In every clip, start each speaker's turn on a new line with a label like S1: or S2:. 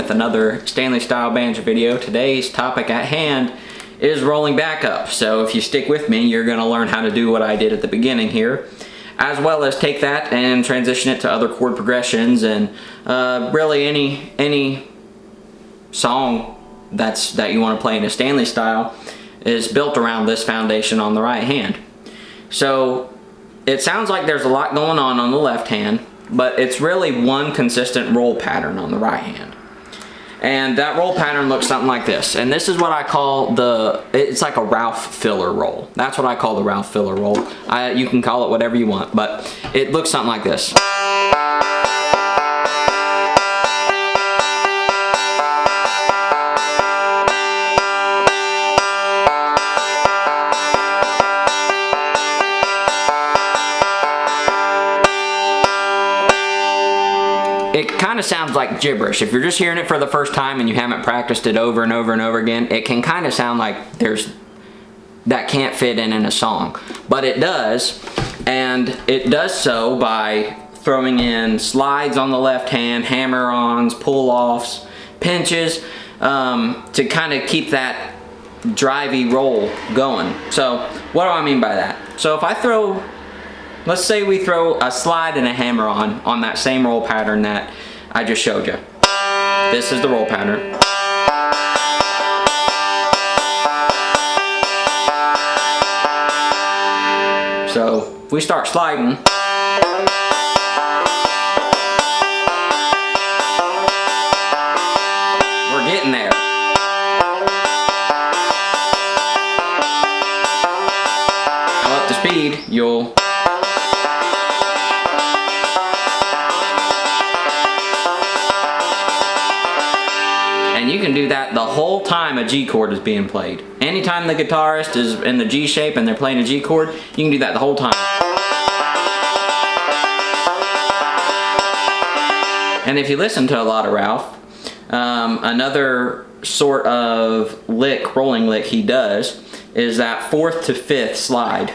S1: with another Stanley Style banjo video. Today's topic at hand is rolling back up. So if you stick with me, you're going to learn how to do what I did at the beginning here, as well as take that and transition it to other chord progressions and really any song that you want to play in a Stanley Style is built around this foundation on the right hand. So it sounds like there's a lot going on the left hand, but it's really one consistent roll pattern on the right hand. And that roll pattern looks something like this. And this is what I call it's like a Ralph filler roll. That's what I call the Ralph filler roll. You can call it whatever you want, but it looks something like this. It kind of sounds like gibberish. If you're just hearing it for the first time and you haven't practiced it over and over and over again, it can kind of sound like that can't fit in a song. But it does, and it does so by throwing in slides on the left hand, hammer-ons, pull-offs, pinches, to kind of keep that drivey roll going. So what do I mean by that? So if I throw, let's say we throw a slide and a hammer on that same roll pattern that I just showed you. This is the roll pattern. So if we start sliding, we're getting there. Now up to speed, you'll and you can do that the whole time a G chord is being played. Anytime the guitarist is in the G shape and they're playing a G chord, you can do that the whole time. And if you listen to a lot of Ralph, another sort of lick, rolling lick he does, is that 4th to 5th slide.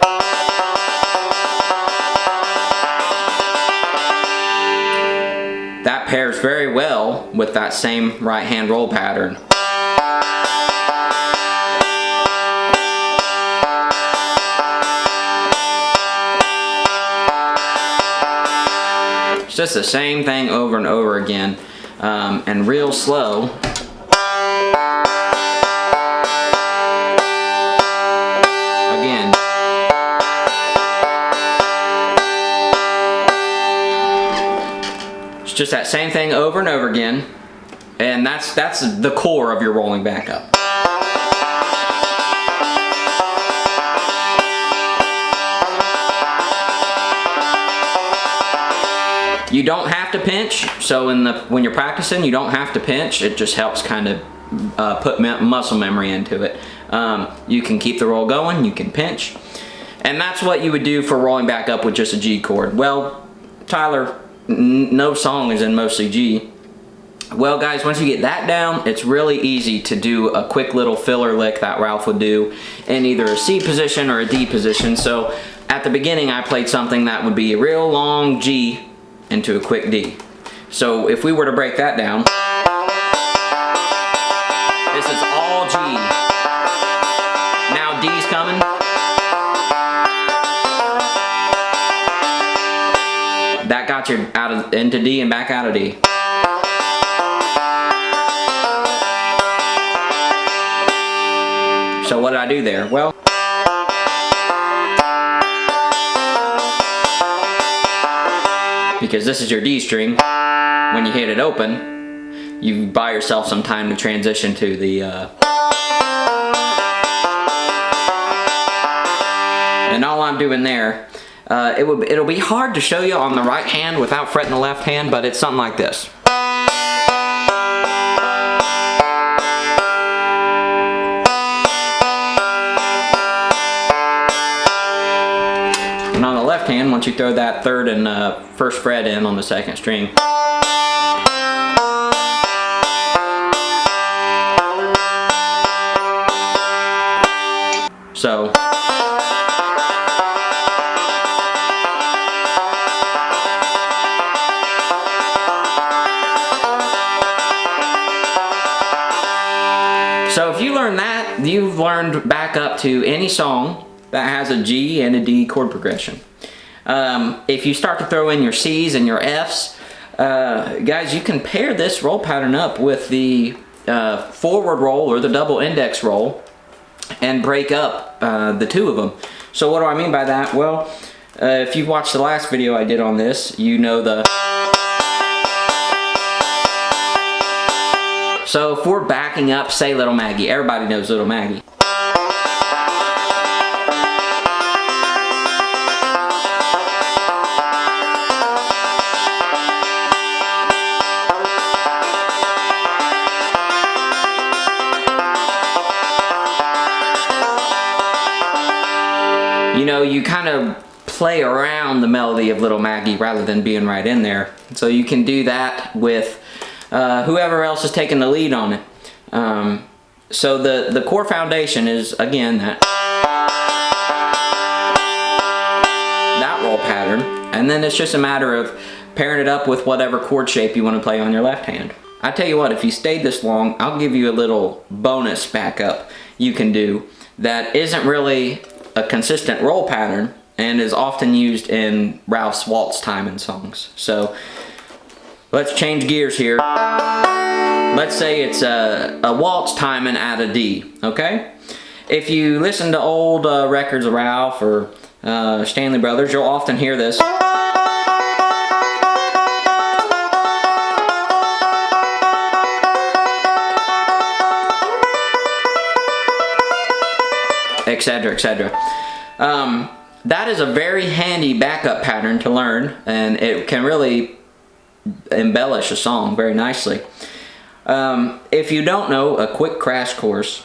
S1: That pairs very well with that same right hand roll pattern. It's just the same thing over and over again, and real slow. Again. It's just that same thing over and over again, and that's the core of your rolling back up. You don't have to pinch, so when you're practicing, you don't have to pinch. It just helps kind of put muscle memory into it. You can keep the roll going, you can pinch, and that's what you would do for rolling back up with just a G chord. Well, Tyler, no song is in mostly G. Well guys, once you get that down, it's really easy to do a quick little filler lick that Ralph would do in either a C position or a D position. So at the beginning I played something that would be a real long G into a quick D. So if we were to break that down, this is all G. Now D's coming. That got you into D and back out of D. So what did I do there? Well, because this is your D string, when you hit it open, you buy yourself some time to transition to the and all I'm doing there, it'll be hard to show you on the right hand without fretting the left hand, but it's something like this. And on the left hand, once you throw that 3rd and 1st fret in on the 2nd string, so So if you learn that, you've learned back up to any song that has a G and a D chord progression. If you start to throw in your C's and your F's, guys, you can pair this roll pattern up with the forward roll or the double index roll and break up the two of them. So what do I mean by that? Well, if you've watched the last video I did on this, you know the... So if we're backing up, say Little Maggie, everybody knows Little Maggie. You know, you kind of play around the melody of Little Maggie rather than being right in there. So you can do that with whoever else is taking the lead on it. So the core foundation is, again, that roll pattern. And then it's just a matter of pairing it up with whatever chord shape you want to play on your left hand. I tell you what, if you stayed this long, I'll give you a little bonus backup you can do that isn't really a consistent roll pattern and is often used in Ralph's waltz timing songs. So let's change gears here. Let's say it's a waltz timing at a D, okay? If you listen to old records of Ralph or Stanley Brothers, you'll often hear this. Etc., etc. That is a very handy backup pattern to learn, and it can really embellish a song very nicely. If you don't know, a quick crash course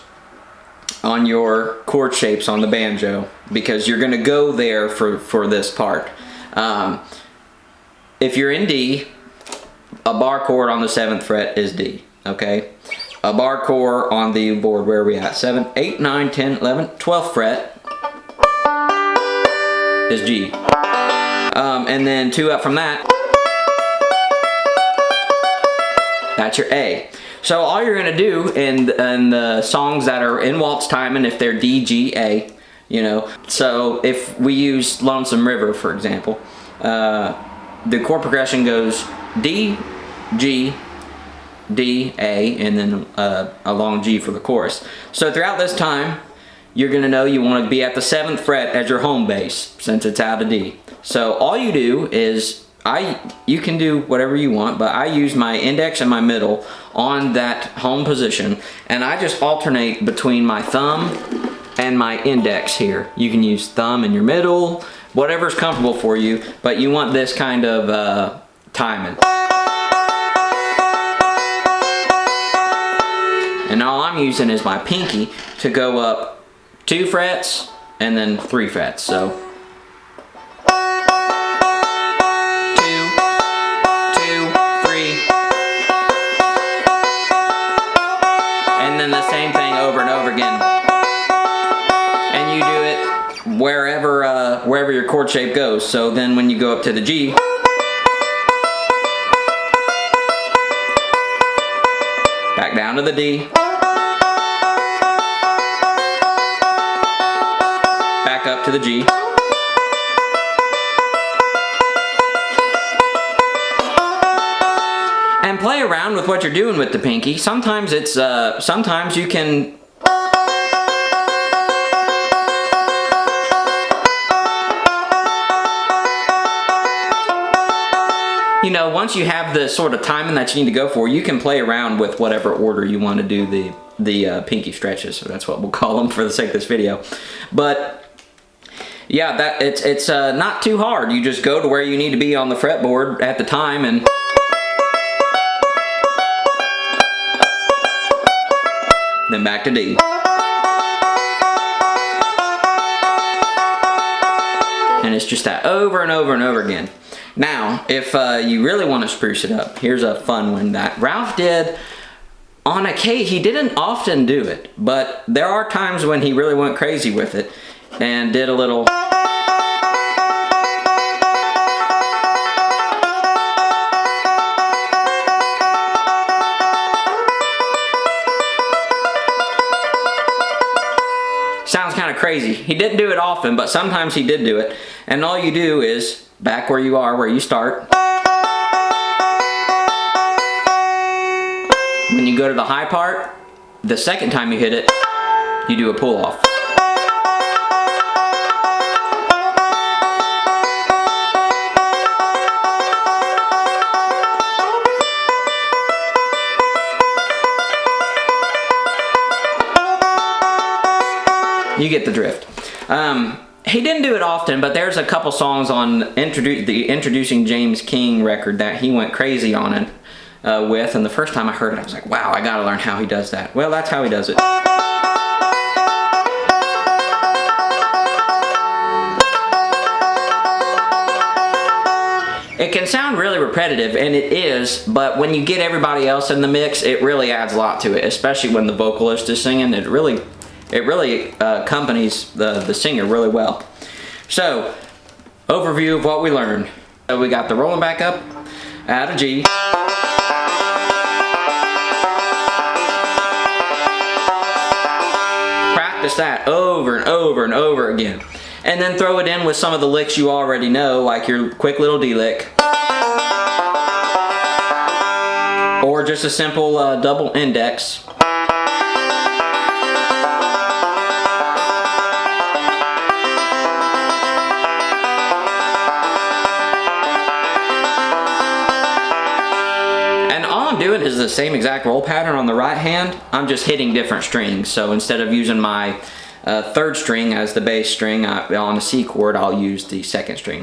S1: on your chord shapes on the banjo, because you're going to go there for this part. If you're in D, a bar chord on the 7th fret is D, okay? A bar chord on the board, where are we at? 7, 8, 9, 10, 11, 12th fret is G. And then 2 up from that, that's your A. So all you're gonna do in the songs that are in waltz timing, if they're D, G, A, you know. So if we use Lonesome River, for example, the chord progression goes D, G, D, A, and then a long G for the chorus. So throughout this time, you're gonna know you wanna be at the 7th fret as your home base, since it's out of D. So all you do is, you can do whatever you want, but I use my index and my middle on that home position, and I just alternate between my thumb and my index here. You can use thumb in your middle, whatever's comfortable for you, but you want this kind of timing. And all I'm using is my pinky to go up 2 frets and then 3 frets. So 2, 2, 3, and then the same thing over and over again. And you do it wherever your chord shape goes. So then when you go up to the G, back down to the D, back up to the G, and play around with what you're doing with the pinky. Sometimes it's sometimes you can you know, once you have the sort of timing that you need to go for, you can play around with whatever order you want to do the pinky stretches. So that's what we'll call them for the sake of this video. But yeah, it's not too hard. You just go to where you need to be on the fretboard at the time, and then back to D. And it's just that over and over and over again. Now, if you really want to spruce it up, here's a fun one that Ralph did on occasion. He didn't often do it, but there are times when he really went crazy with it and did a little. crazy. He didn't do it often, but sometimes he did do it. And all you do is, back where you are, where you start. When you go to the high part, the second time you hit it, you do a pull off. You get the drift. He didn't do it often, but there's a couple songs on the Introducing James King record that he went crazy on it with, and the first time I heard it I was like, wow, I gotta learn how he does that. Well, that's how he does it. It can sound really repetitive, and it is, but when you get everybody else in the mix, it really adds a lot to it, especially when the vocalist is singing. It really accompanies the singer really well. So, overview of what we learned. So we got the rolling back up out of G. Practice that over and over and over again. And then throw it in with some of the licks you already know, like your quick little D lick. Or just a simple double index. Doing is the same exact roll pattern on the right hand. I'm just hitting different strings. So instead of using my third string as the bass string on a C chord, I'll use the second string.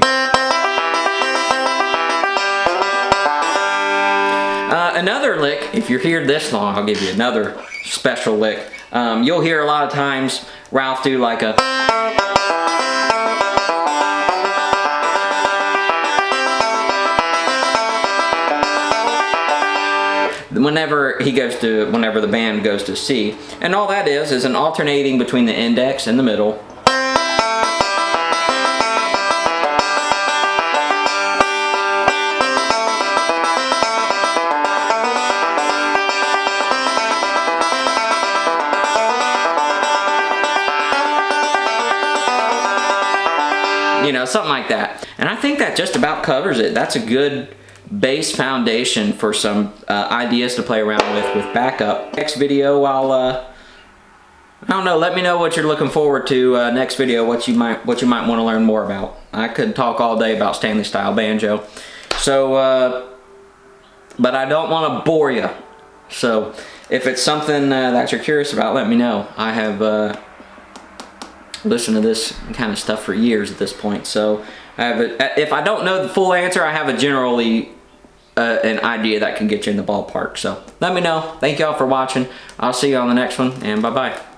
S1: Another lick, if you're here this long, I'll give you another special lick. You'll hear a lot of times Ralph do like a whenever the band goes to C, and all that is an alternating between the index and the middle. You know, something like that. And I think that just about covers it. That's a good base foundation for some ideas to play around with backup. Next video, I don't know, let me know what you're looking forward to next video, what you might want to learn more about. I could talk all day about Stanley Style banjo. So, but I don't want to bore you. So, if it's something that you're curious about, let me know. I have listened to this kind of stuff for years at this point. So, if I don't know the full answer, I have a generally an idea that can get you in the ballpark. So let me know. Thank y'all for watching. I'll see you on the next one, and bye-bye.